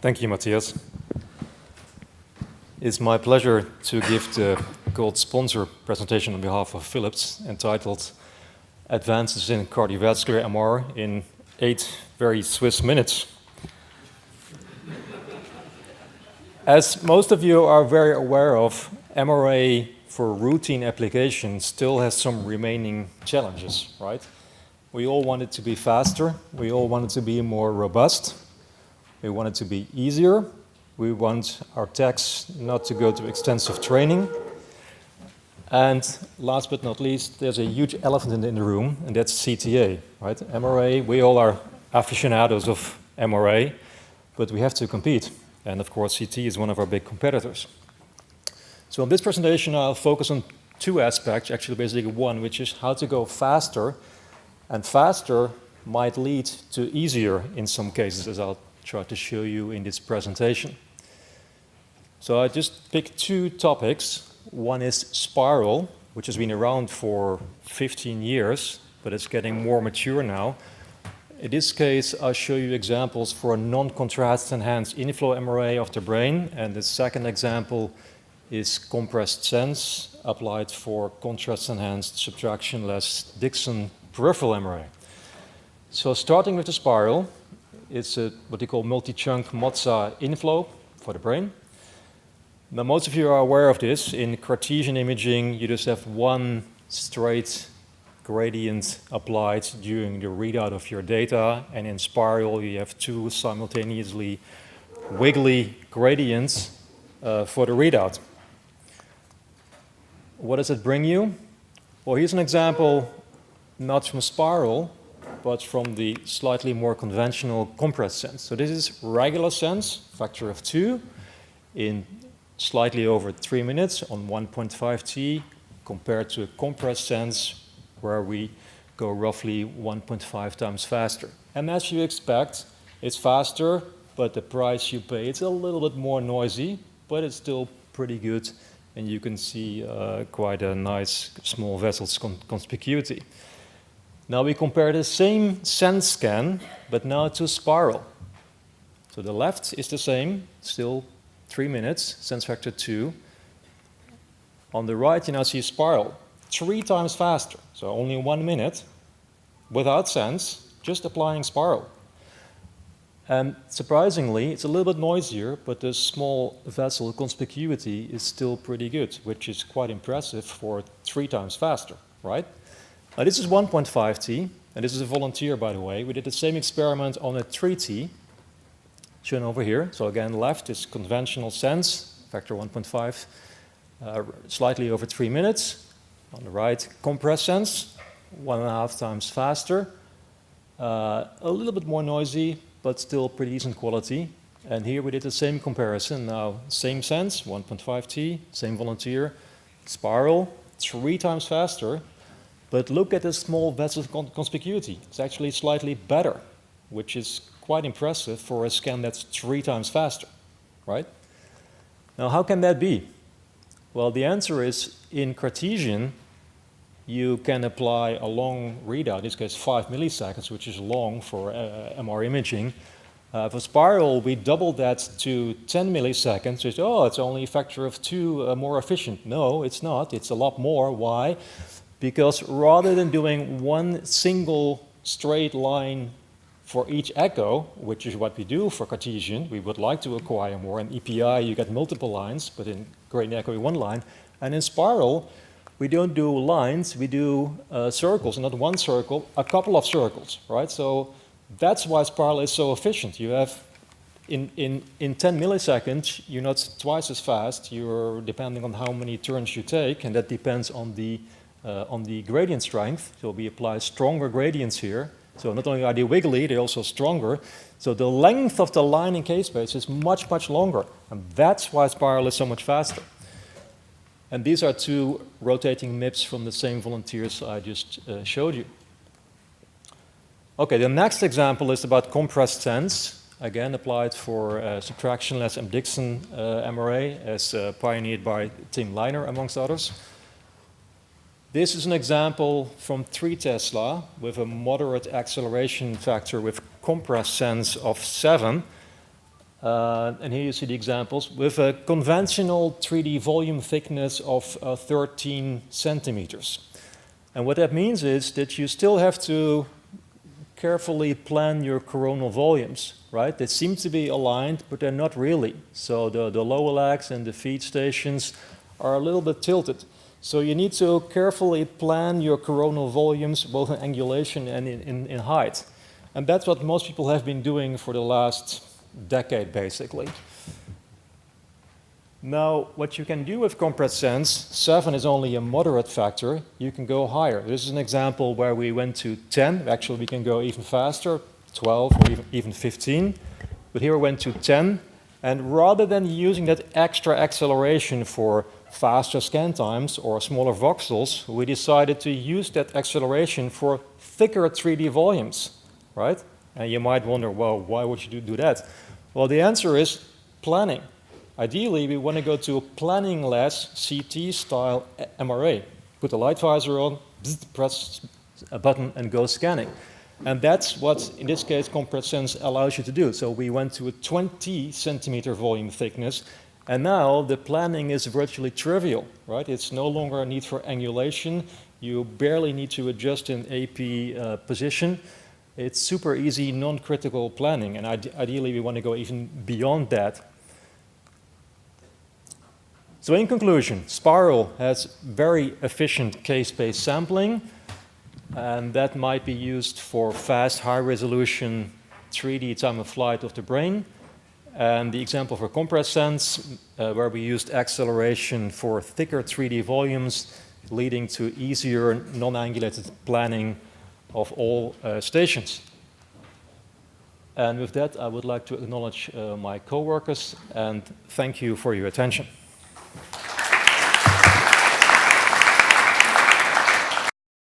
Thank you, Matthias. It's my pleasure to give the gold sponsor presentation on behalf of Philips, entitled Advances in Cardiovascular MR in 8 very Swiss minutes. As most of you are very aware of, MRA for routine application still has some remaining challenges, right? We all want it to be faster, we all want it to be more robust, we want it to be easier, we want our techs not to go to extensive training, and last but not least, there's a huge elephant in the room, and that's CTA, right? MRA, we all are aficionados of MRA, but we have to compete. And of course, CT is one of our big competitors. So in this presentation, I'll focus on 2 aspects, actually basically one, which is how to go faster, and faster might lead to easier in some cases, as I'll try to show you in this presentation. So I just picked 2 topics. One is spiral, which has been around for 15 years, but it's getting more mature now. In this case, I'll show you examples for a non-contrast enhanced inflow MRA of the brain, and the second example is compressed sense applied for contrast enhanced subtraction-less Dixon peripheral MRA. So starting with the spiral, it's what they call multi-chunk MOTSA inflow for the brain. Now most of you are aware of this. In Cartesian imaging, you just have one straight gradient applied during the readout of your data, and in spiral you have 2 simultaneously wiggly gradients for the readout. What does it bring you? Well, here's an example not from spiral, but from the slightly more conventional compressed sense. So this is regular sense, factor of 2, in slightly over 3 minutes on 1.5 T, compared to a compressed sense where we go roughly 1.5 times faster. And as you expect, it's faster, but the price you pay, it's a little bit more noisy, but it's still pretty good, and you can see quite a nice small vessel's conspicuity. Now we compare the same sense scan, but now to spiral. So the left is the same, still 3 minutes, sense factor 2. On the right, you now see spiral, 3 times faster, so only 1 minute, without sense, just applying spiral. And surprisingly, it's a little bit noisier, but the small vessel conspicuity is still pretty good, which is quite impressive for 3 times faster, right? Now this is 1.5 T, and this is a volunteer, by the way. We did the same experiment on a 3 T, shown over here. So again, left is conventional sense, factor 1.5, slightly over 3 minutes. On the right, compressed sense, 1.5 times faster, a little bit more noisy, but still pretty decent quality. And here we did the same comparison. Now, same sense, 1.5 T, same volunteer, spiral, 3 times faster, but look at the small vessel conspicuity. It's actually slightly better, which is quite impressive for a scan that's 3 times faster, right? Now, how can that be? Well, the answer is, in Cartesian, you can apply a long readout, in this case 5 milliseconds, which is long for MR imaging. For spiral, we doubled that to 10 milliseconds. So it's only a factor of 2 more efficient. No, it's not. It's a lot more. Why? Because rather than doing one single straight line for each echo, which is what we do for Cartesian, we would like to acquire more. In EPI, you get multiple lines, but in gradient echo, 1 line. And in spiral, we don't do lines, we do circles, and not one circle, a couple of circles, right? So that's why spiral is so efficient. You have, in 10 milliseconds, you're not twice as fast. You're depending on how many turns you take, and that depends on the gradient strength. So we apply stronger gradients here. So not only are they wiggly, they're also stronger. So the length of the line in K-space is much, much longer. And that's why spiral is so much faster. And these are 2 rotating MIPS from the same volunteers I just showed you. Okay, the next example is about compressed sense, again applied for subtraction-less Dixon MRA, as pioneered by Tim Leiner, amongst others. This is an example from 3 Tesla with a moderate acceleration factor with compressed sense of 7. And here you see the examples with a conventional 3D volume thickness of 13 centimeters. And what that means is that you still have to carefully plan your coronal volumes, right? They seem to be aligned, but they're not really. So the lower legs and the feed stations are a little bit tilted. So you need to carefully plan your coronal volumes, both in angulation and in height. And that's what most people have been doing for the last decade, basically. Now, what you can do with compressed sense, 7 is only a moderate factor. You can go higher. This is an example where we went to 10. Actually, we can go even faster, 12 or even 15. But here we went to 10. And rather than using that extra acceleration for faster scan times or smaller voxels, we decided to use that acceleration for thicker 3D volumes, right? And you might wonder, well, why would you do that? Well, the answer is planning. Ideally, we want to go to a planning-less CT-style MRA. Put the light visor on, press a button, and go scanning. And that's what, in this case, compressed sense allows you to do. So we went to a 20 centimeter volume thickness, and now the planning is virtually trivial, right? It's no longer a need for angulation. You barely need to adjust an AP position. It's super easy, non-critical planning, and ideally we want to go even beyond that. So in conclusion, Spiral has very efficient case-based sampling, and that might be used for fast, high-resolution 3D time of flight of the brain. And the example for compressed sense, where we used acceleration for thicker 3D volumes, leading to easier non-angulated planning of all stations. And with that, I would like to acknowledge my coworkers and thank you for your attention.